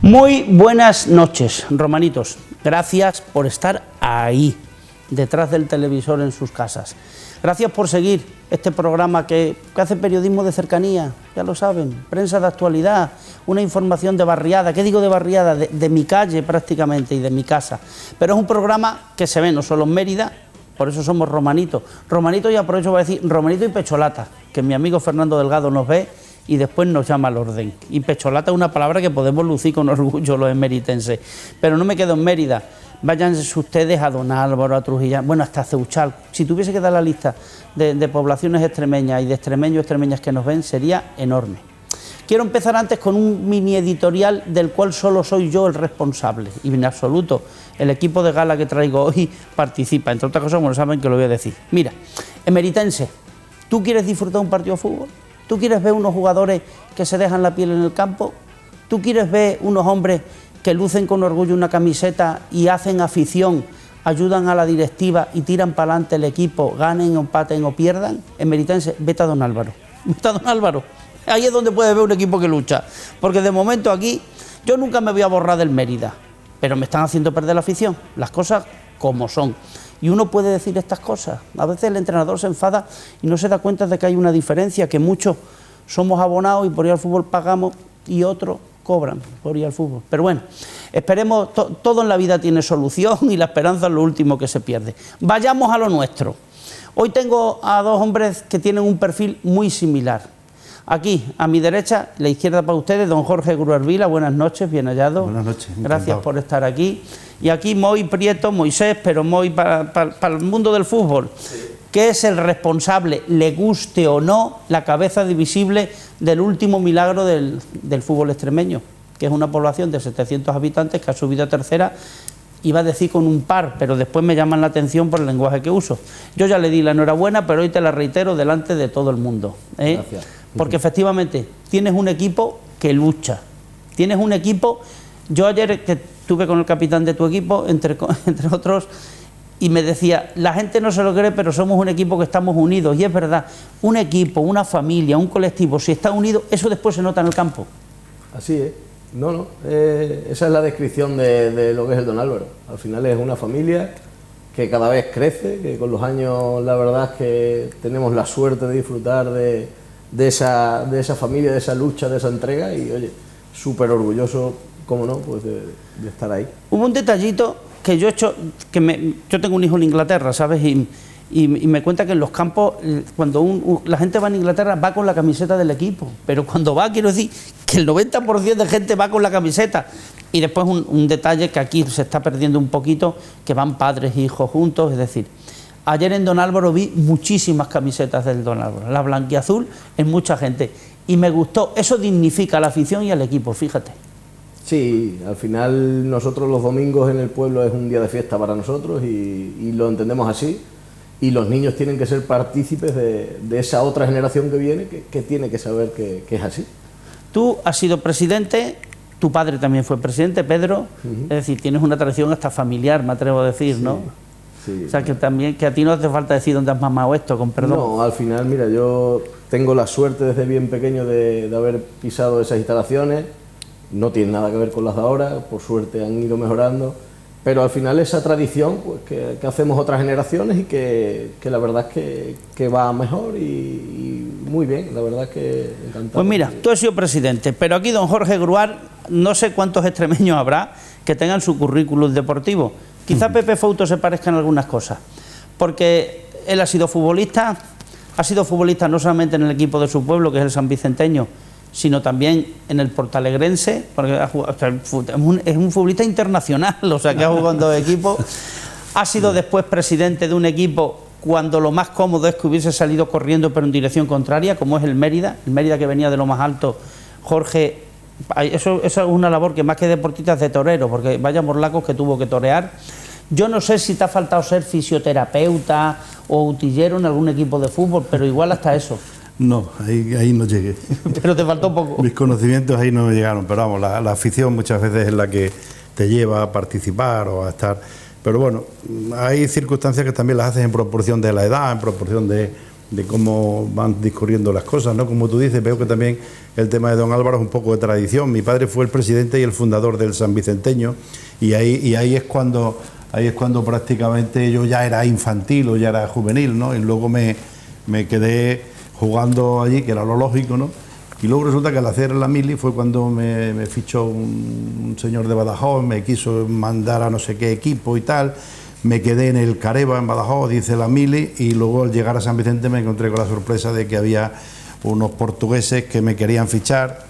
Muy buenas noches, romanitos. Gracias por estar ahí, detrás del televisor en sus casas. Gracias por seguir este programa que hace periodismo de cercanía, ya lo saben, prensa de actualidad, una información de barriada. ¿Qué digo de barriada? De mi calle prácticamente y de mi casa. Pero es un programa que se ve no solo en Mérida, por eso somos romanitos. Romanitos, y aprovecho para decir romanito y pecholata, que mi amigo Fernando Delgado nos ve y después nos llama al orden. Y pecholata es una palabra que podemos lucir con orgullo los emeritenses. Pero no me quedo en Mérida. Váyanse ustedes a Don Álvaro, a Trujillo, bueno, hasta Ceuchal. Si tuviese que dar la lista de poblaciones extremeñas y de extremeños y extremeñas que nos ven, sería enorme. Quiero empezar antes con un mini editorial del cual solo soy yo el responsable, y en absoluto el equipo de gala que traigo hoy participa, entre otras cosas, como saben que lo voy a decir. Mira, emeritense, ¿tú quieres disfrutar un partido de fútbol? ¿Tú quieres ver unos jugadores que se dejan la piel en el campo? ¿Tú quieres ver unos hombres que lucen con orgullo una camiseta y hacen afición, ayudan a la directiva y tiran para adelante el equipo, ganen, empaten o pierdan? Emeritense, vete a Don Álvaro. Vete a Don Álvaro. Ahí es donde puedes ver un equipo que lucha. Porque de momento aquí, yo nunca me voy a borrar del Mérida, pero me están haciendo perder la afición. Las cosas como son. Y uno puede decir estas cosas. A veces el entrenador se enfada y no se da cuenta de que hay una diferencia, que muchos somos abonados y por ir al fútbol pagamos y otros cobran por ir al fútbol. Pero bueno, esperemos, todo en la vida tiene solución y la esperanza es lo último que se pierde. Vayamos a lo nuestro. Hoy tengo a dos hombres que tienen un perfil muy similar. Aquí, a mi derecha, la izquierda para ustedes, don Jorge Gruervila, buenas noches, bien hallado. Buenas noches. Gracias por estar aquí. Y aquí Moi Prieto, Moisés, pero Moi para el mundo del fútbol, sí, que es el responsable, le guste o no, la cabeza divisible del último milagro del fútbol extremeño, que es una población de 700 habitantes que ha subido a tercera. Iba a decir con un par, pero después me llaman la atención por el lenguaje que uso. Yo ya le di la enhorabuena, pero hoy te la reitero delante de todo el mundo. Gracias. Porque efectivamente tienes un equipo que lucha. Tienes un equipo. Yo ayer que estuve con el capitán de tu equipo, entre otros, y me decía, la gente no se lo cree, pero somos un equipo que estamos unidos. Y es verdad, un equipo, una familia, un colectivo, si está unido, eso después se nota en el campo. Así es. No, esa es la descripción de lo que es el Don Álvaro. Al final es una familia que cada vez crece, que con los años la verdad es que tenemos la suerte de disfrutar de esa familia, de esa lucha, de esa entrega, y oye, súper orgulloso, cómo no, pues de estar ahí. Hubo un detallito que yo he hecho, yo tengo un hijo en Inglaterra, ¿sabes? Y me cuenta que en los campos, cuando la gente va en Inglaterra, va con la camiseta del equipo, pero cuando va, quiero decir, que el 90% de gente va con la camiseta. Y después un detalle que aquí se está perdiendo un poquito, que van padres e hijos juntos, es decir, ayer en Don Álvaro vi muchísimas camisetas del Don Álvaro, la blanquiazul en mucha gente, y me gustó, eso dignifica a la afición y al equipo, fíjate. Sí, al final nosotros los domingos en el pueblo es un día de fiesta para nosotros y lo entendemos así, y los niños tienen que ser partícipes de esa otra generación que viene, que tiene que saber que es así. Tú has sido presidente, tu padre también fue presidente, Pedro, es decir, tienes una tradición hasta familiar, me atrevo a decir, sí, ¿no? Sí. O sea, que también, que a ti no hace falta decir dónde has mamado esto, con perdón. No, al final, mira, yo tengo la suerte desde bien pequeño de haber pisado esas instalaciones, no tiene nada que ver con las de ahora, por suerte han ido mejorando, pero al final esa tradición pues que hacemos otras generaciones y que la verdad es que va mejor y muy bien, la verdad es que encantado. Pues mira, tú has sido presidente, pero aquí don Jorge Gruar, no sé cuántos extremeños habrá que tengan su currículum deportivo. Quizá Pepe Fouto se parezca en algunas cosas, porque él ha sido futbolista no solamente en el equipo de su pueblo, que es el San Vicenteño, sino también en el portalegrense, porque es un futbolista internacional, o sea, que ha jugado en dos equipos. Ha sido después presidente de un equipo cuando lo más cómodo es que hubiese salido corriendo pero en dirección contraria, como es el Mérida que venía de lo más alto. Jorge, eso es una labor que más que deportista es de torero, porque vaya morlacos que tuvo que torear. Yo no sé si te ha faltado ser fisioterapeuta o utillero en algún equipo de fútbol, pero igual hasta eso. No, ahí no llegué. Pero te faltó poco. Mis conocimientos ahí no me llegaron, pero vamos, la afición muchas veces es la que te lleva a participar o a estar. Pero bueno, hay circunstancias que también las haces en proporción de la edad, en proporción de cómo van discurriendo las cosas, ¿no? Como tú dices, veo que también el tema de don Álvaro es un poco de tradición. Mi padre fue el presidente y el fundador del San Vicenteño, y ahí es cuando prácticamente yo ya era infantil o ya era juvenil, ¿no? Y luego me quedé jugando allí, que era lo lógico, ¿no? Y luego resulta que al hacer la mili fue cuando me fichó un señor de Badajoz, me quiso mandar a no sé qué equipo y tal. Me quedé en el Careva, en Badajoz, hice la mili, y luego al llegar a San Vicente me encontré con la sorpresa de que había unos portugueses que me querían fichar,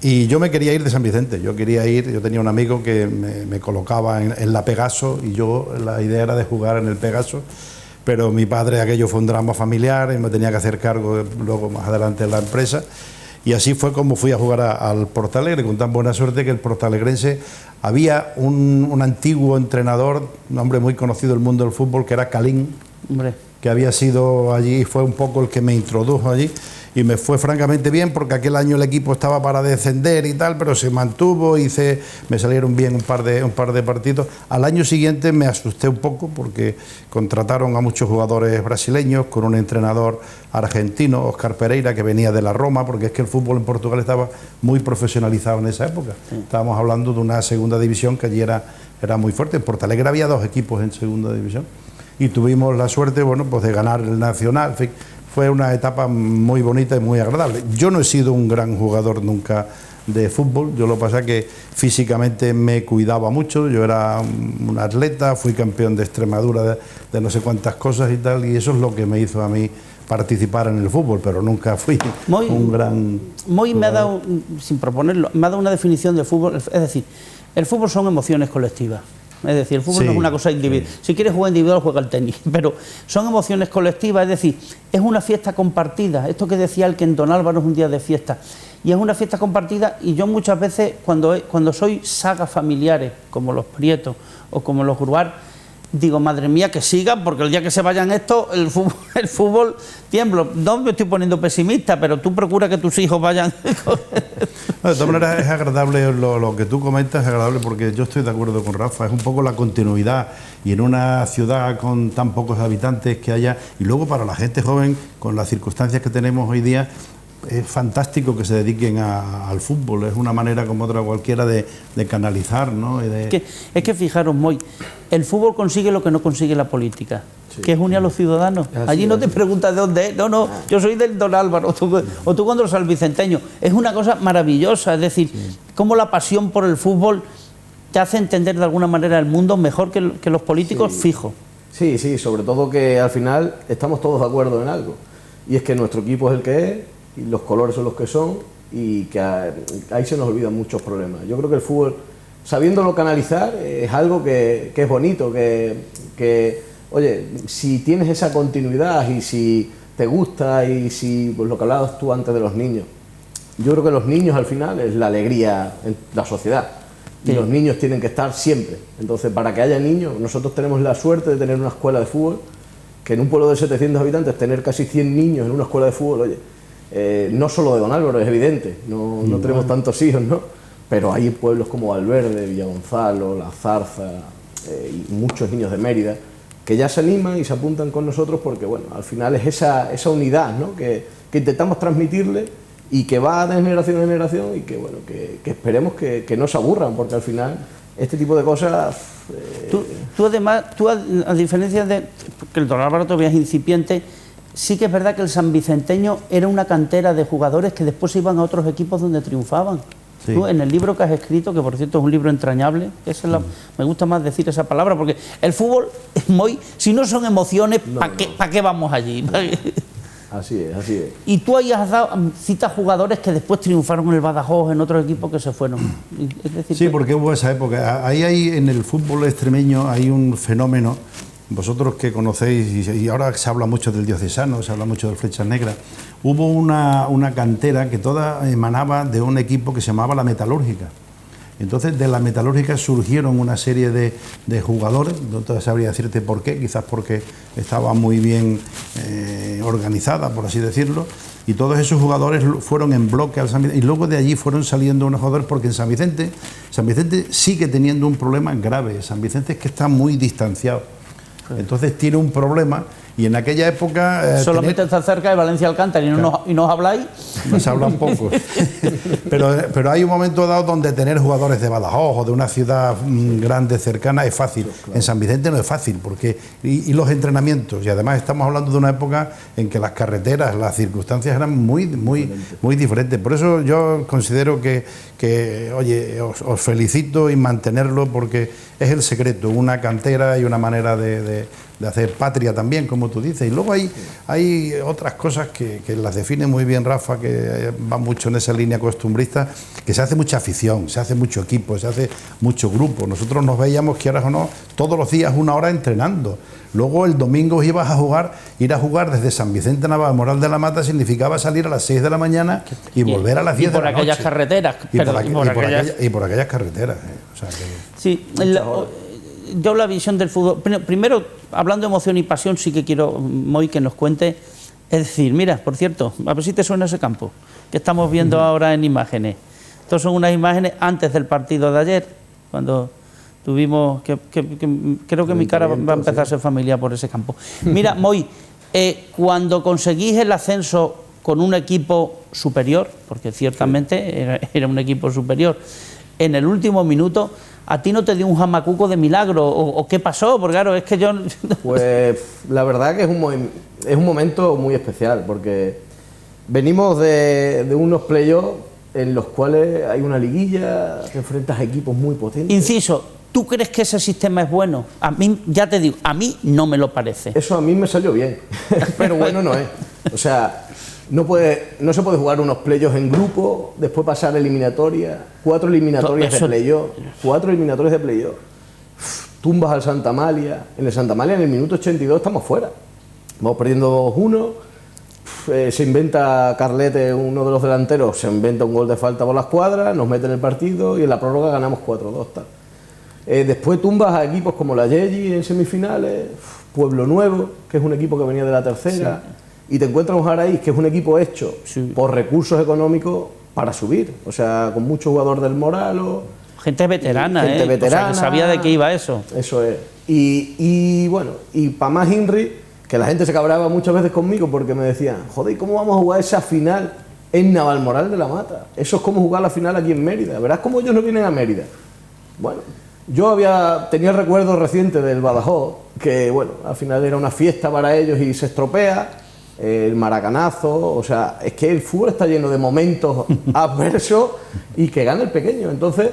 y yo me quería ir de San Vicente. Yo tenía un amigo que me colocaba en la Pegaso, y la idea era de jugar en el Pegaso, pero mi padre, aquello fue un drama familiar y me tenía que hacer cargo luego más adelante de la empresa. Y así fue como fui a jugar al Portalegre, con tan buena suerte que el portalegrense, había un antiguo entrenador, un hombre muy conocido del mundo del fútbol, que era Calín, que había sido allí, fue un poco el que me introdujo allí, y me fue francamente bien, porque aquel año el equipo estaba para descender y tal, pero se mantuvo, me salieron bien un par de partidos. Al año siguiente me asusté un poco, porque contrataron a muchos jugadores brasileños con un entrenador argentino, Óscar Pereira, que venía de la Roma, porque es que el fútbol en Portugal estaba muy profesionalizado en esa época. Sí. Estábamos hablando de una segunda división que allí era muy fuerte. En Portalegre había 2 equipos en segunda división, y tuvimos la suerte, bueno, pues de ganar el Nacional. En fin, fue una etapa muy bonita y muy agradable. Yo no he sido un gran jugador nunca de fútbol, yo lo que pasa es que físicamente me cuidaba mucho, yo era un atleta, fui campeón de Extremadura de no sé cuántas cosas y tal, y eso es lo que me hizo a mí participar en el fútbol, pero nunca fui un gran jugador. Me ha dado, sin proponerlo, me ha dado una definición de fútbol, es decir, el fútbol son emociones colectivas. Es decir, el fútbol no es una cosa individual. Sí. Si quieres jugar individual, juega al tenis. Pero son emociones colectivas, es decir, es una fiesta compartida. Esto que decía el que en Don Álvaro es un día de fiesta. Y es una fiesta compartida, y yo muchas veces, cuando soy sagas familiares, como los Prietos o como los Gruar, digo, madre mía, que sigan, porque el día que se vayan estos, el fútbol tiembla. No me estoy poniendo pesimista, pero tú procura que tus hijos vayan. No, de todas maneras es agradable lo que tú comentas, es agradable, porque yo estoy de acuerdo con Rafa, es un poco la continuidad, y en una ciudad con tan pocos habitantes que haya, y luego para la gente joven, con las circunstancias que tenemos hoy día, es fantástico que se dediquen al fútbol. Es una manera como otra cualquiera de canalizar, ¿no? Es que fijaros, Moy, el fútbol consigue lo que no consigue la política, sí, que es unir a los ciudadanos. Allí no te preguntas de dónde es, no, yo soy del Don Álvaro, o tú cuando los Albicenteños. Es una cosa maravillosa, es decir, cómo la pasión por el fútbol te hace entender de alguna manera el mundo mejor que los políticos, fijo. Sí, sobre todo que al final estamos todos de acuerdo en algo, y es que nuestro equipo es el que es, y los colores son los que son, y que ahí se nos olvidan muchos problemas. Yo creo que el fútbol, sabiéndolo canalizar, es algo que es bonito, que oye, si tienes esa continuidad y si te gusta, y si, pues lo que hablabas tú antes de los niños, yo creo que los niños al final es la alegría en la sociedad, y los niños tienen que estar siempre. Entonces, para que haya niños, nosotros tenemos la suerte de tener una escuela de fútbol, que en un pueblo de 700 habitantes, tener casi 100 niños en una escuela de fútbol, oye, no solo de Don Álvaro, es evidente, no tenemos tantos hijos, ¿no? Pero hay pueblos como Valverde, Villagonzalo, La Zarza, y muchos niños de Mérida, que ya se animan y se apuntan con nosotros, porque bueno, al final es esa unidad, ¿no? que intentamos transmitirle, y que va de generación en generación, y que bueno, que esperemos que no se aburran, porque al final este tipo de cosas... Tú además, a diferencia de que el Don Álvaro todavía es incipiente, sí que es verdad que el San Vicenteño era una cantera de jugadores que después se iban a otros equipos donde triunfaban. Sí. Tú, en el libro que has escrito, que por cierto es un libro entrañable, me gusta más decir esa palabra, porque el fútbol es muy... Si no son emociones, ¿para qué vamos allí? No. Así es. Y tú ahí has dado citas jugadores que después triunfaron en el Badajoz, en otros equipos que se fueron. Es decir, sí, porque hubo esa época. Ahí en el fútbol extremeño hay un fenómeno. Vosotros que conocéis, y ahora se habla mucho del Diocesano, se habla mucho del Flechas Negras, hubo una cantera que toda emanaba de un equipo que se llamaba la Metalúrgica. Entonces, de la Metalúrgica surgieron una serie de jugadores, no te sabría decirte por qué, quizás porque estaba muy bien organizada, por así decirlo, y todos esos jugadores fueron en bloque al San Vicente, y luego de allí fueron saliendo unos jugadores, porque en San Vicente sigue teniendo un problema grave. San Vicente es que está muy distanciado. Entonces tiene un problema Y en aquella época... solamente está cerca de Valencia Alcántara y no os habláis. Nos hablan poco. pero hay un momento dado donde tener jugadores de Badajoz o de una ciudad grande, cercana, es fácil. En San Vicente no es fácil, porque y los entrenamientos, y además estamos hablando de una época en que las carreteras, las circunstancias eran muy diferentes. Por eso yo considero que oye, os felicito y mantenerlo, porque es el secreto, una cantera y una manera de hacer patria también, como tú dices. Y luego hay otras cosas que las define muy bien Rafa, que va mucho en esa línea costumbrista, que se hace mucha afición, se hace mucho equipo, se hace mucho grupo. Nosotros nos veíamos, quieras o no, todos los días 1 hora entrenando. Luego el domingo ir a jugar desde San Vicente a Navalmoral de la Mata significaba salir a las 6 de la mañana y volver a las 10 de la noche. Y por aquellas carreteras. Y por aquellas carreteras. O sea que... Sí, yo la visión del fútbol... Primero, hablando de emoción y pasión, sí que quiero, Moi, que nos cuente. Es decir, mira, por cierto, a ver si te suena ese campo que estamos viendo ahora en imágenes. Estas son unas imágenes antes del partido de ayer, cuando... tuvimos, creo que mi cara va a empezar a ser familiar por ese campo. Mira, Moi, cuando conseguís el ascenso con un equipo superior, porque ciertamente era un equipo superior, en el último minuto, ¿a ti no te dio un jamacuco de milagro? ¿O qué pasó? Porque claro, es que yo... Pues la verdad que es un momento muy especial, porque venimos de unos playoffs en los cuales hay una liguilla, te enfrentas a equipos muy potentes. Inciso, ¿tú crees que ese sistema es bueno? A mí, ya te digo, a mí no me lo parece. Eso a mí me salió bien, pero bueno no es. O sea, no se puede jugar unos playoffs en grupo, después pasar eliminatoria, 4 eliminatorias de playoff, 4 eliminatorias de playoff. Tumbas al Santa Amalia. En el Santa Amalia en el minuto 82 estamos fuera. Vamos perdiendo 2-1. Se inventa Carlete, uno de los delanteros, se inventa un gol de falta por la escuadra, nos mete en el partido y en la prórroga ganamos 4-2. Después tumbas a equipos como la Yegi en semifinales, Pueblo Nuevo, que es un equipo que venía de la tercera, y te encuentras un Jaraíz, que es un equipo hecho por recursos económicos para subir, o sea, con muchos jugadores del Moralo. Gente veterana, gente veterana, o sea, que sabía de qué iba eso. Eso es. Y bueno, y para más Inri, que la gente se cabraba muchas veces conmigo porque me decían, joder, ¿cómo vamos a jugar esa final en Navalmoral de la Mata? Eso es como jugar la final aquí en Mérida. Verás cómo ellos no vienen a Mérida. Bueno, yo tenía el recuerdo reciente del Badajoz, que bueno, al final era una fiesta para ellos y se estropea, el maracanazo, o sea, es que el fútbol está lleno de momentos adversos y que gana el pequeño. Entonces,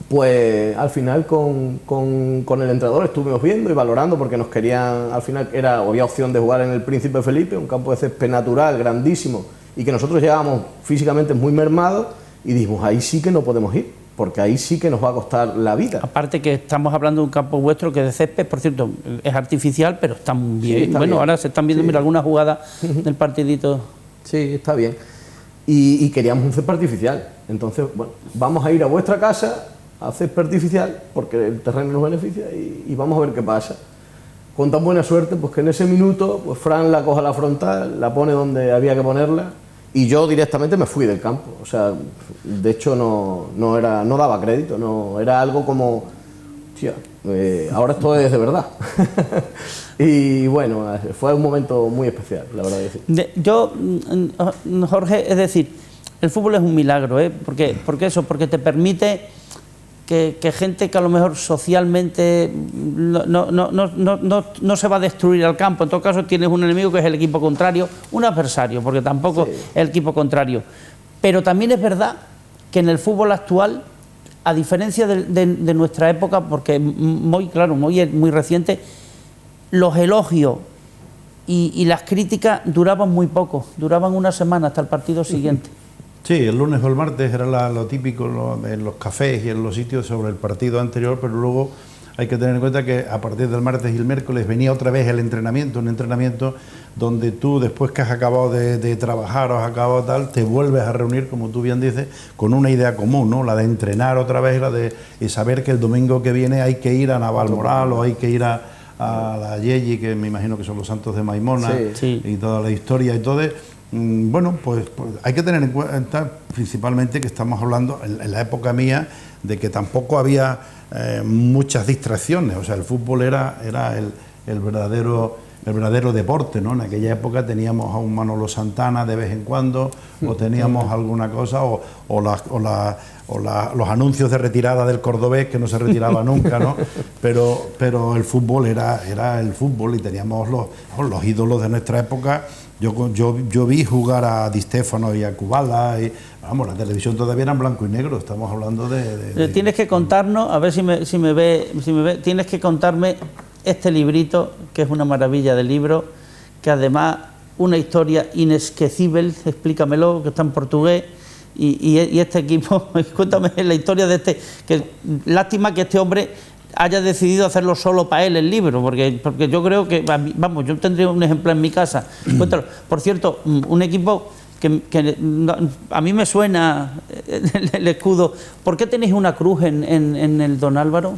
pues al final con el entrenador estuvimos viendo y valorando, porque nos querían, al final había opción de jugar en el Príncipe Felipe, un campo de césped natural, grandísimo, y que nosotros llegábamos físicamente muy mermados, y dijimos, ahí sí que no podemos ir, porque ahí sí que nos va a costar la vida. Aparte que estamos hablando de un campo vuestro que de césped, por cierto, es artificial, pero está muy bien. Sí, está bueno, bien. Ahora se están viendo, mira, algunas jugadas del partidito. Sí, está bien. Y queríamos un césped artificial. Entonces, bueno, vamos a ir a vuestra casa a césped artificial, porque el terreno nos beneficia, y vamos a ver qué pasa. Con tan buena suerte, pues que en ese minuto, pues Fran la coja a la frontal, la pone donde había que ponerla, y yo directamente me fui del campo. O sea, de hecho no daba crédito, no era algo como, tía, ahora esto es de verdad. Y bueno, fue un momento muy especial, la verdad que sí. Jorge, es decir, el fútbol es un milagro, ¿eh? Porque te permite que gente que a lo mejor socialmente no se va a destruir al campo. En todo caso tienes un enemigo que es el equipo contrario, un adversario, porque tampoco es el equipo contrario. Pero también es verdad que en el fútbol actual, a diferencia de nuestra época, porque muy es muy reciente, los elogios y las críticas duraban muy poco, duraban una semana hasta el partido siguiente. Sí, el lunes o el martes era lo típico en los cafés y en los sitios sobre el partido anterior, pero luego hay que tener en cuenta que a partir del martes y el miércoles venía otra vez el entrenamiento, un entrenamiento donde tú, después que has acabado de trabajar o has acabado tal, te vuelves a reunir, como tú bien dices, con una idea común, ¿no? La de entrenar otra vez, y saber que el domingo que viene hay que ir a Navalmoral o hay que ir a la Yegi, que me imagino que son los santos de Maimona, y toda la historia y todo. Bueno, pues hay que tener en cuenta principalmente que estamos hablando en la época mía de que tampoco había muchas distracciones, o sea, el fútbol era el verdadero verdadero deporte, ¿no? En aquella época teníamos a un Manolo Santana de vez en cuando, o teníamos alguna cosa, los anuncios de retirada del cordobés, que no se retiraba nunca, ¿no? Pero el fútbol era el fútbol, y teníamos los ídolos de nuestra época. Yo vi jugar a Di Stéfano y a Kubala, y vamos, la televisión todavía era en blanco y negro. Estamos hablando de... Tienes que contarnos, a ver si me ve, tienes que contarme este librito, que es una maravilla de libro, que además una historia inesquecible, explícamelo, que está en portugués, y este equipo, cuéntame la historia de este, que lástima que este hombre haya decidido hacerlo solo para él el libro, porque yo creo que, vamos, yo tendría un ejemplar en mi casa. Cuéntalo. Por cierto, un equipo que a mí me suena el escudo. ¿Por qué tenéis una cruz en el Don Álvaro?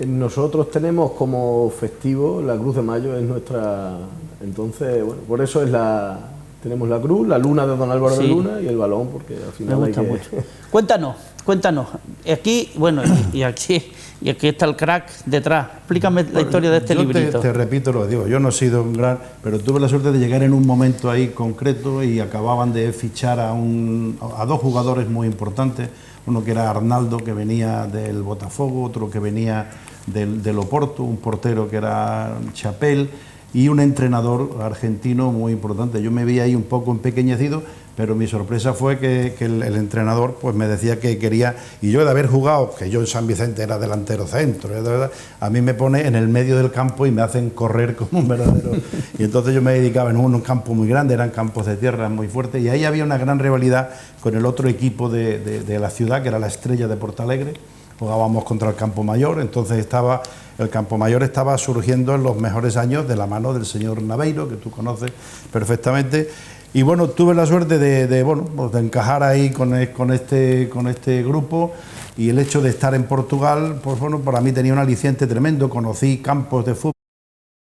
Nosotros tenemos como festivo la Cruz de Mayo, es nuestra... Entonces, bueno, por eso tenemos la cruz, la luna de Don Álvaro de Luna y el balón, porque al final me gusta mucho. Cuéntanos. Aquí, bueno, y aquí está el crack detrás. Explícame la historia de este librito. Te repito lo que digo, yo no he sido un gran... Pero tuve la suerte de llegar en un momento ahí concreto, y acababan de fichar a dos jugadores muy importantes. Uno que era Arnaldo, que venía del Botafogo, otro que venía del Oporto, un portero que era Chapel, y un entrenador argentino muy importante. Yo me vi ahí un poco empequeñecido, pero mi sorpresa fue que el entrenador pues me decía que quería, y yo de haber jugado, que yo en San Vicente era delantero centro, de verdad, a mí me pone en el medio del campo y me hacen correr como un verdadero. Y entonces yo me dedicaba en un campo muy grande, eran campos de tierra muy fuertes, y ahí había una gran rivalidad con el otro equipo de la ciudad, que era la Estrella de Portalegre. Jugábamos contra el Campo Mayor, entonces el Campo Mayor estaba surgiendo en los mejores años de la mano del señor Naveiro, que tú conoces perfectamente. Y bueno, tuve la suerte de encajar ahí con este grupo, y el hecho de estar en Portugal, pues bueno, para mí tenía un aliciente tremendo. Conocí campos de fútbol,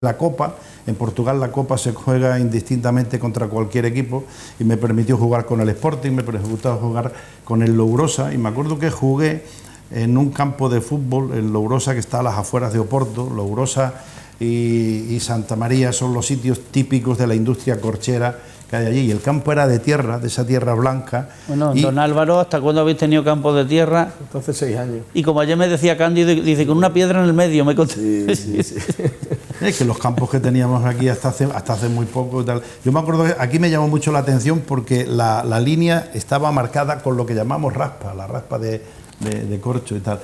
la Copa. En Portugal la Copa se juega indistintamente contra cualquier equipo, y me permitió jugar con el Sporting, me permitió jugar con el Lourosa, y me acuerdo que jugué en un campo de fútbol, el Lourosa, que está a las afueras de Oporto. Lourosa y Santa María son los sitios típicos de la industria corchera que hay allí, y el campo era de tierra, de esa tierra blanca. Bueno, Don Álvaro, ¿hasta cuándo habéis tenido campo de tierra? Entonces 6 años. Y como ayer me decía Cándido, dice, con una piedra en el medio, me conté. Sí. Es que los campos que teníamos aquí hasta hace muy poco y tal. Yo me acuerdo que aquí me llamó mucho la atención porque la línea estaba marcada con lo que llamamos raspa, la raspa de corcho y tal.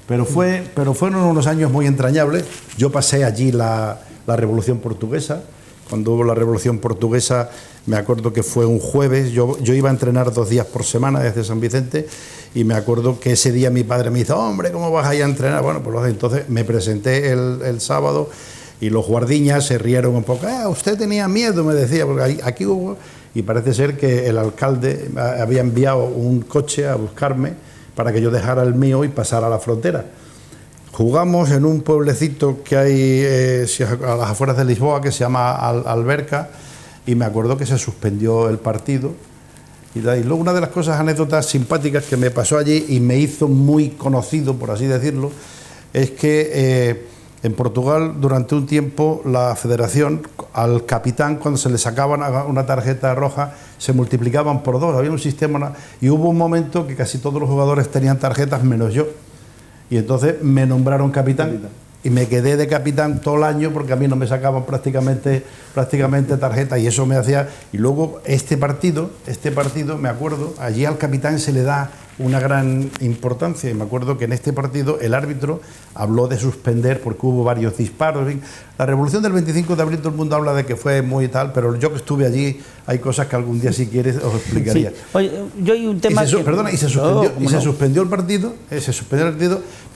Pero fueron unos años muy entrañables. Yo pasé allí la Revolución Portuguesa. Cuando hubo la Revolución Portuguesa, me acuerdo que fue un jueves. Yo iba a entrenar 2 días por semana desde San Vicente, y me acuerdo que ese día mi padre me dice: hombre, ¿cómo vas a ir a entrenar? Bueno, pues entonces me presenté el sábado, y los guardiñas se rieron un poco. Usted tenía miedo, me decía, porque aquí hubo... Y parece ser que el alcalde había enviado un coche a buscarme para que yo dejara el mío y pasara a la frontera. Jugamos en un pueblecito que hay a las afueras de Lisboa, que se llama Alberca, y me acuerdo que se suspendió el partido. Y luego una de las anécdotas simpáticas que me pasó allí y me hizo muy conocido, por así decirlo, es que en Portugal durante un tiempo la federación, al capitán, cuando se le sacaban una tarjeta roja, se multiplicaban por 2, había un sistema, y hubo un momento que casi todos los jugadores tenían tarjetas menos yo. Y entonces me nombraron capitán, y me quedé de capitán todo el año, porque a mí no me sacaban prácticamente tarjeta, y eso me hacía... Y luego este partido, me acuerdo, allí al capitán se le da una gran importancia, y me acuerdo que en este partido el árbitro habló de suspender porque hubo varios disparos. La Revolución del 25 de abril, todo el mundo habla de que fue muy tal, pero yo que estuve allí, hay cosas que algún día, si quieres, os explicaría. Sí. Oye, yo hay un tema se suspendió el partido,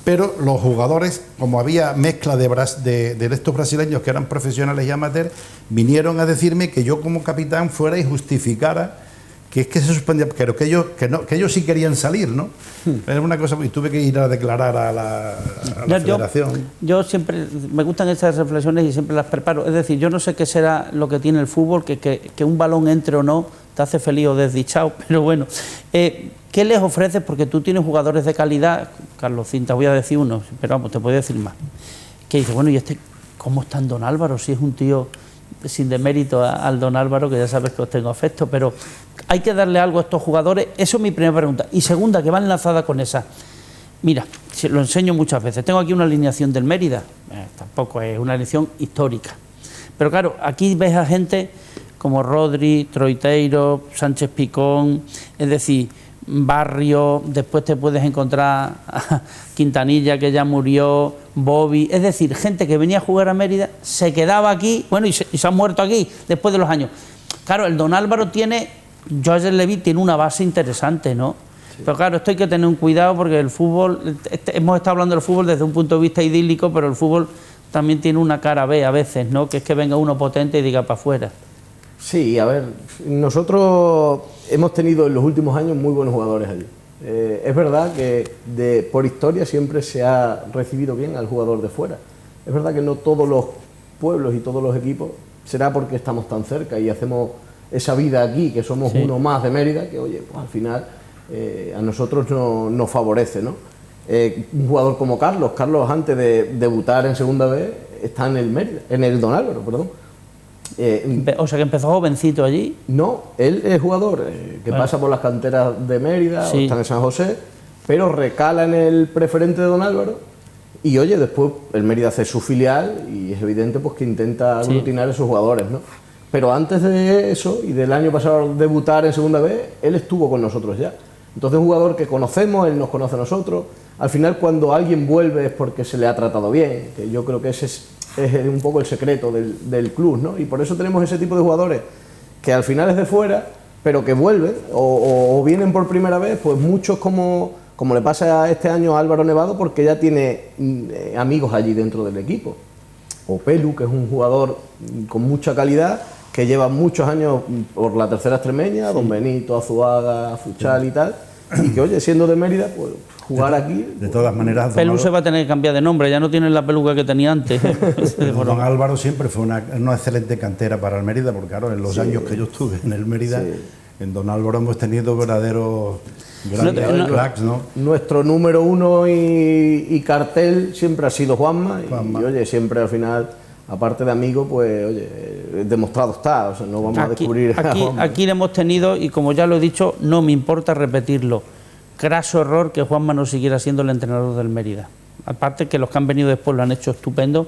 pero los jugadores, como había mezcla de estos brasileños que eran profesionales y amateurs, vinieron a decirme que yo como capitán fuera y justificara que es que se suspendía, pero que ellos sí querían salir, ¿no? Era una cosa, y tuve que ir a declarar a la federación. Yo siempre, me gustan esas reflexiones y siempre las preparo. Es decir, yo no sé qué será lo que tiene el fútbol, que un balón entre o no te hace feliz o desdichado, pero bueno. ¿Qué les ofreces? Porque tú tienes jugadores de calidad, Carlos Cinta, voy a decir uno, pero vamos, te puedo decir más. Que dice, bueno, ¿y este ¿cómo está en Don Álvaro? Si es un tío sin demérito al Don Álvaro, que ya sabes que os tengo afecto, pero hay que darle algo a estos jugadores. Eso es mi primera pregunta. Y segunda, que va enlazada con esa. Mira, lo enseño muchas veces. Tengo aquí una alineación del Mérida, tampoco es una alineación histórica. Pero claro, aquí ves a gente como Rodri, Troiteiro, Sánchez Picón, es decir, Barrio, después te puedes encontrar a Quintanilla, que ya murió, Bobby, es decir, gente que venía a jugar a Mérida, se quedaba aquí, bueno, y se han muerto aquí después de los años. Claro, el Don Álvaro tiene, yo ayer le vi, tiene una base interesante, ¿no? Sí. Pero claro, esto hay que tener un cuidado porque el fútbol, hemos estado hablando del fútbol desde un punto de vista idílico, pero el fútbol también tiene una cara B a veces, ¿no? Que es que venga uno potente y diga para afuera. Sí, a ver, nosotros hemos tenido en los últimos años muy buenos jugadores allí. Es verdad que por historia siempre se ha recibido bien al jugador de fuera. Es verdad que no todos los pueblos y todos los equipos, será porque estamos tan cerca y hacemos esa vida aquí, que somos uno más de Mérida, que oye, pues al final a nosotros nos favorece, ¿no? Un jugador como Carlos antes de debutar en segunda vez está en el Mérida, en el Don Álvaro, perdón. O sea que empezó jovencito allí. No, él es jugador que pasa por las canteras de Mérida, o está en San José, pero recala en el preferente de Don Álvaro y oye, después el Mérida hace su filial y es evidente pues que intenta aglutinar a esos jugadores, ¿no? Pero antes de eso y del año pasado debutar en segunda vez, él estuvo con nosotros ya. Entonces un jugador que conocemos, él nos conoce a nosotros. Al final cuando alguien vuelve es porque se le ha tratado bien, que yo creo que ese es un poco el secreto del club, ¿no? Y por eso tenemos ese tipo de jugadores que al final es de fuera, pero que vuelven o vienen por primera vez, pues muchos como le pasa este año a Álvaro Nevado, porque ya tiene amigos allí dentro del equipo. O Pelu, que es un jugador con mucha calidad, que lleva muchos años por la tercera extremeña, Don Benito, Azuaga, Fuchal y tal, y que oye, siendo de Mérida, pues jugar aquí... De todas maneras... Pelu se va a tener que cambiar de nombre, ya no tiene la peluca que tenía antes. Don Álvaro siempre fue una excelente cantera para el Mérida, porque claro, en los años que yo estuve en el Mérida, en Don Álvaro hemos tenido verdaderos grandes cracks, ¿no? Nuestro número uno y cartel siempre ha sido Juanma. Y oye, siempre al final... Aparte de amigo, pues, oye, demostrado está, o sea, no vamos a descubrir... Aquí le hemos tenido, y como ya lo he dicho, no me importa repetirlo, craso error que Juanma no siguiera siendo el entrenador del Mérida. Aparte que los que han venido después lo han hecho estupendo,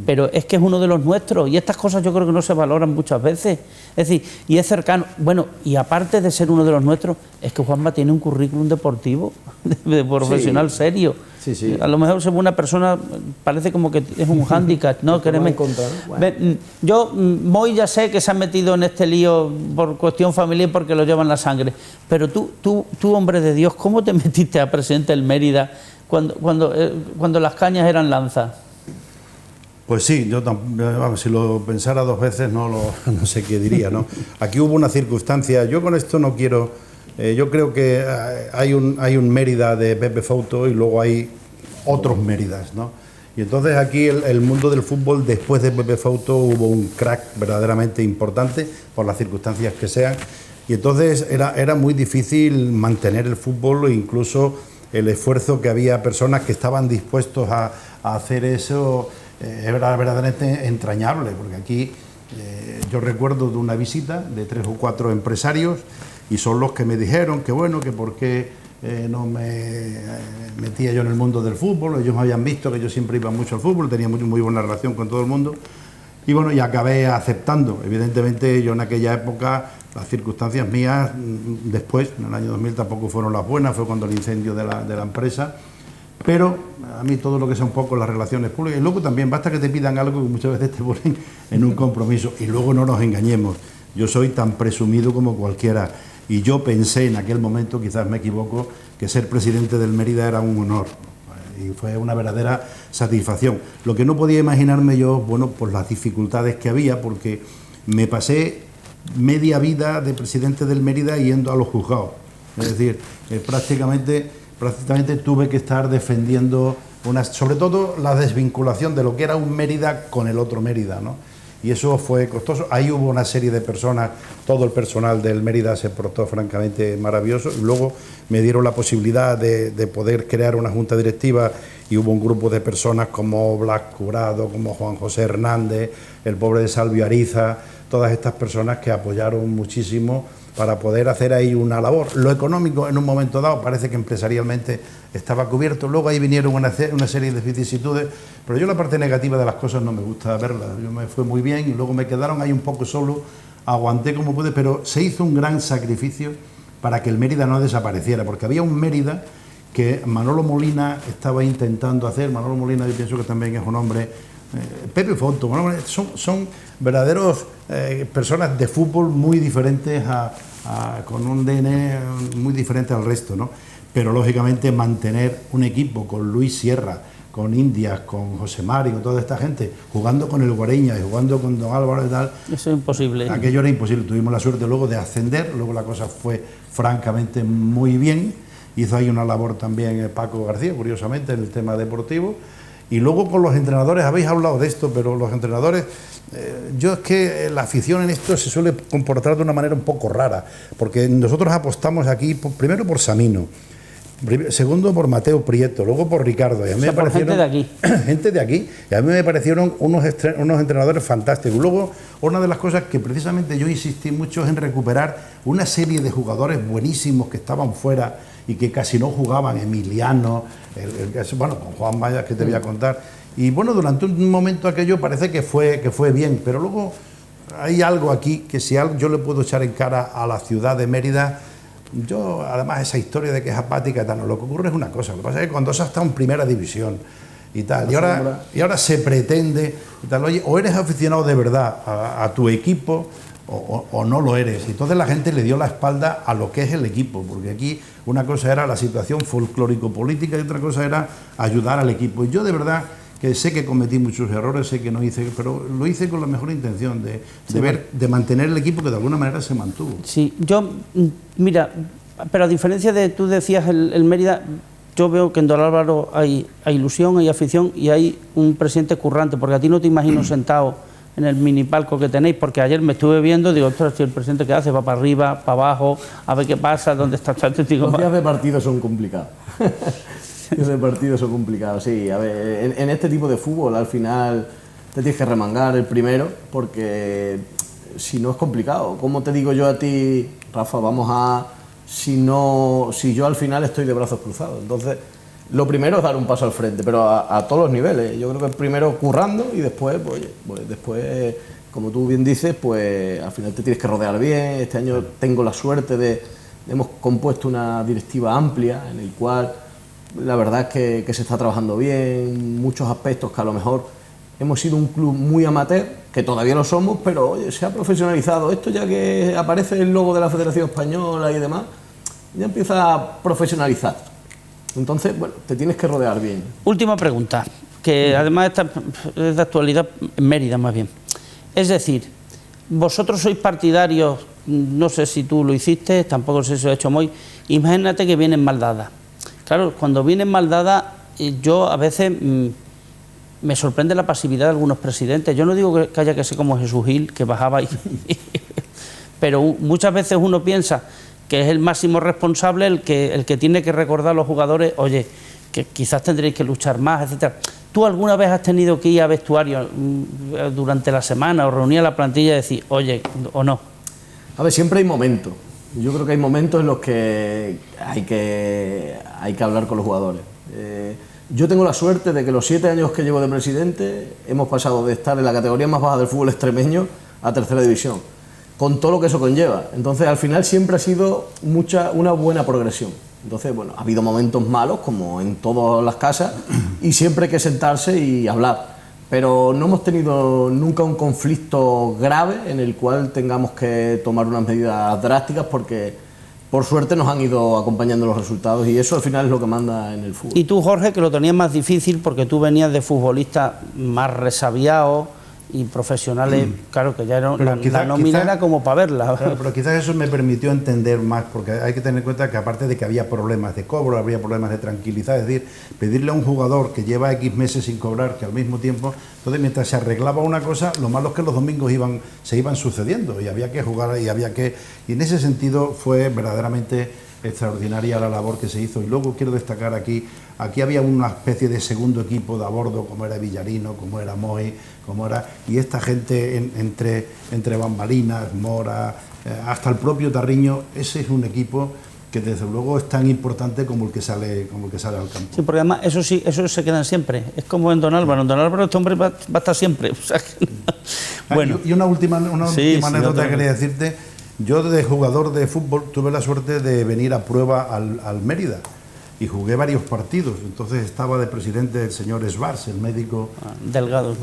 pero es que es uno de los nuestros, y estas cosas yo creo que no se valoran muchas veces. Es decir, y es cercano. Bueno, y aparte de ser uno de los nuestros, es que Juanma tiene un currículum deportivo, de profesional serio. Sí, sí. A lo mejor según una persona parece como que es un hándicap, ¿no? Queremos yo, Moy ya sé que se ha metido en este lío por cuestión familiar porque lo llevan la sangre, pero tú hombre de Dios, ¿cómo te metiste a presidente del Mérida cuando las cañas eran lanzas? Pues sí, yo vamos, si lo pensara dos veces no sé qué diría, ¿no? Aquí hubo una circunstancia, yo con esto no quiero... yo creo que hay un Mérida de Pepe Fouto y luego hay otros Méridas, ¿no? Y entonces aquí el mundo del fútbol, después de Pepe Fouto, hubo un crack verdaderamente importante, por las circunstancias que sean, y entonces era muy difícil mantener el fútbol e incluso el esfuerzo que había personas que estaban dispuestos a hacer eso, era verdaderamente entrañable, porque aquí yo recuerdo de una visita de 3 o 4 empresarios y son los que me dijeron que bueno, que por qué no me metía yo en el mundo del fútbol. Ellos me habían visto que yo siempre iba mucho al fútbol, tenía muy buena relación con todo el mundo y bueno, y acabé aceptando. Evidentemente yo en aquella época, las circunstancias mías después, en el año 2000 tampoco fueron las buenas, fue cuando el incendio de la empresa, pero a mí todo lo que sea un poco las relaciones públicas, y luego también basta que te pidan algo que muchas veces te ponen en un compromiso, y luego no nos engañemos, yo soy tan presumido como cualquiera, y yo pensé en aquel momento, quizás me equivoco, que ser presidente del Mérida era un honor, y fue una verdadera satisfacción. Lo que no podía imaginarme yo, bueno, pues las dificultades que había, porque me pasé media vida de presidente del Mérida yendo a los juzgados, es decir, prácticamente tuve que estar defendiendo sobre todo la desvinculación de lo que era un Mérida con el otro Mérida, ¿no? y eso fue costoso. Ahí hubo una serie de personas, todo el personal del Mérida se portó francamente maravilloso, y luego me dieron la posibilidad de poder crear una junta directiva, y hubo un grupo de personas como Blas Curado, como Juan José Hernández, el pobre de Salvio Ariza, todas estas personas que apoyaron muchísimo para poder hacer ahí una labor. Lo económico en un momento dado parece que empresarialmente estaba cubierto, luego ahí vinieron una serie de vicisitudes, pero yo la parte negativa de las cosas no me gusta verla. Yo me fue muy bien y luego me quedaron ahí un poco solo, aguanté como pude, pero se hizo un gran sacrificio para que el Mérida no desapareciera, porque había un Mérida que Manolo Molina estaba intentando hacer. Manolo Molina, yo pienso que también es un hombre, Pepe Fonto, son verdaderos personas de fútbol muy diferentes, con un DNA muy diferente al resto, ¿no? Pero lógicamente mantener un equipo con Luis Sierra, con Indias, con José Mari, con toda esta gente, jugando con el Guareña y jugando con Don Álvaro y tal. Eso es imposible. Aquello era imposible. Tuvimos la suerte luego de ascender, luego la cosa fue francamente muy bien. Hizo ahí una labor también Paco García, curiosamente, en el tema deportivo. Y luego con los entrenadores, habéis hablado de esto, pero los entrenadores, yo es que la afición en esto se suele comportar de una manera un poco rara, porque nosotros apostamos aquí primero por Samino, segundo por Mateo Prieto, luego por Ricardo. Y a mí me parecieron gente de aquí. Gente de aquí. Y a mí me parecieron unos entrenadores fantásticos. Luego, una de las cosas que precisamente yo insistí mucho es en recuperar una serie de jugadores buenísimos que estaban fuera y que casi no jugaban. Emiliano, bueno, con Juan Mayas, que te voy a contar. Y bueno, durante un momento aquello parece que fue bien, pero luego hay algo aquí que si algo yo le puedo echar en cara a la ciudad de Mérida. Yo, además, esa historia de que es apática y tal, no, lo que ocurre es una cosa. Lo que pasa es que cuando se ha estado en primera división y tal, y ahora se pretende y tal, oye, o eres aficionado de verdad a tu equipo o no lo eres. Y entonces la gente le dio la espalda a lo que es el equipo, porque aquí una cosa era la situación folclórico-política y otra cosa era ayudar al equipo. Y yo de verdad que sé que cometí muchos errores, sé que no hice, pero lo hice con la mejor intención de mantener el equipo que de alguna manera se mantuvo. Sí, yo, mira, pero a diferencia de, tú decías, el Mérida, yo veo que en Don Álvaro hay ilusión, hay afición y hay un presidente currante, porque a ti no te imagino sentado en el mini palco que tenéis, porque ayer me estuve viendo, digo, ostras, si el presidente que hace va para arriba, para abajo, a ver qué pasa, dónde está. Los días de partido son complicados. Los partidos son complicados, sí. A ver, en este tipo de fútbol al final te tienes que remangar el primero, porque si no es complicado. ¿Cómo te digo yo a ti, Rafa, si yo al final estoy de brazos cruzados? Entonces, lo primero es dar un paso al frente, pero a todos los niveles. Yo creo que primero currando y después, después, como tú bien dices, pues al final te tienes que rodear bien. Este año tengo la suerte hemos compuesto una directiva amplia en el cual la verdad es que se está trabajando bien, muchos aspectos que a lo mejor hemos sido un club muy amateur, que todavía lo somos, pero oye, se ha profesionalizado. Esto ya que aparece el logo de la Federación Española y demás, ya empieza a profesionalizar. Entonces, bueno, te tienes que rodear bien. Última pregunta, que además esta es de actualidad en Mérida más bien. Es decir, vosotros sois partidarios, no sé si tú lo hiciste, tampoco sé si lo ha hecho Moy, imagínate que vienen mal dadas. Claro, cuando vienen mal dadas, yo a veces me sorprende la pasividad de algunos presidentes. Yo no digo que haya que ser como Jesús Gil, que bajaba pero muchas veces uno piensa que es el máximo responsable el que tiene que recordar a los jugadores, oye, que quizás tendréis que luchar más, etcétera. ¿Tú alguna vez has tenido que ir a vestuario durante la semana o reunir a la plantilla y decir, oye, o no? A ver, siempre hay momentos. Yo creo que hay momentos en los que hay que hablar con los jugadores. Yo tengo la suerte de que los 7 años que llevo de presidente hemos pasado de estar en la categoría más baja del fútbol extremeño a tercera división, con todo lo que eso conlleva. Entonces, al final siempre ha sido una buena progresión. Entonces, bueno, ha habido momentos malos, como en todas las casas, y siempre hay que sentarse y hablar. Pero no hemos tenido nunca un conflicto grave en el cual tengamos que tomar unas medidas drásticas, porque por suerte nos han ido acompañando los resultados y eso al final es lo que manda en el fútbol. Y tú, Jorge, que lo tenías más difícil porque tú venías de futbolista más resabiado, y profesionales, claro que ya era, Pero la nómina era como para verla. Claro, pero quizás eso me permitió entender más, porque hay que tener en cuenta que aparte de que había problemas de cobro, había problemas de tranquilidad, es decir, pedirle a un jugador que lleva X meses sin cobrar, que al mismo tiempo, entonces mientras se arreglaba una cosa, lo malo es que los domingos se iban sucediendo y había que jugar y y en ese sentido fue verdaderamente extraordinaria la labor que se hizo. Y luego quiero destacar aquí había una especie de segundo equipo de a bordo, como era Villarino, como era Moy, y esta gente entre bambalinas, Mora, hasta el propio Tarriño. Ese es un equipo que desde luego es tan importante como el que sale al campo. Sí, porque además eso se quedan siempre. Es como en Don Álvaro. En Don Álvaro este hombre va a estar siempre. O sea que no. Bueno. Y una última anécdota que quería decirte. Yo de jugador de fútbol tuve la suerte de venir a prueba al Mérida y jugué varios partidos. Entonces estaba de presidente el señor Svars, el médico Delgado,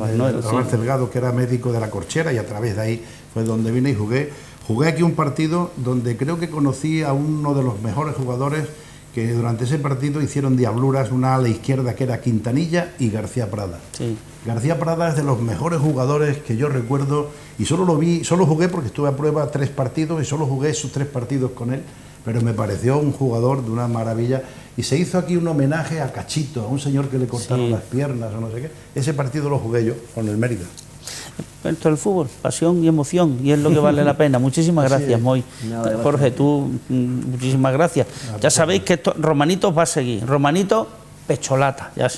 Delgado, que era médico de la Corchera, y a través de ahí fue donde vine y jugué aquí un partido donde creo que conocí a uno de los mejores jugadores, que durante ese partido hicieron diabluras, una ala izquierda que era Quintanilla y García Prada. Sí. García Prada es de los mejores jugadores que yo recuerdo, y solo jugué porque estuve a prueba 3 partidos y solo jugué esos 3 partidos con él, pero me pareció un jugador de una maravilla. Y se hizo aquí un homenaje a Cachito, a un señor que le cortaron las piernas o no sé qué. Ese partido lo jugué yo con el Mérida. Esto es el fútbol, pasión y emoción, y es lo que vale la pena. Muchísimas gracias, Moy. Jorge, tú, muchísimas gracias. Ya sabéis que Romanito va a seguir. Romanito, pecholata. Ya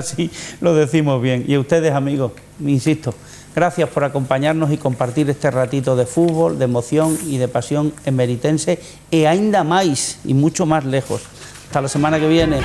sí lo decimos bien. Y ustedes, amigos, insisto, gracias por acompañarnos y compartir este ratito de fútbol, de emoción y de pasión emeritense, e ainda más y mucho más lejos. Hasta la semana que viene.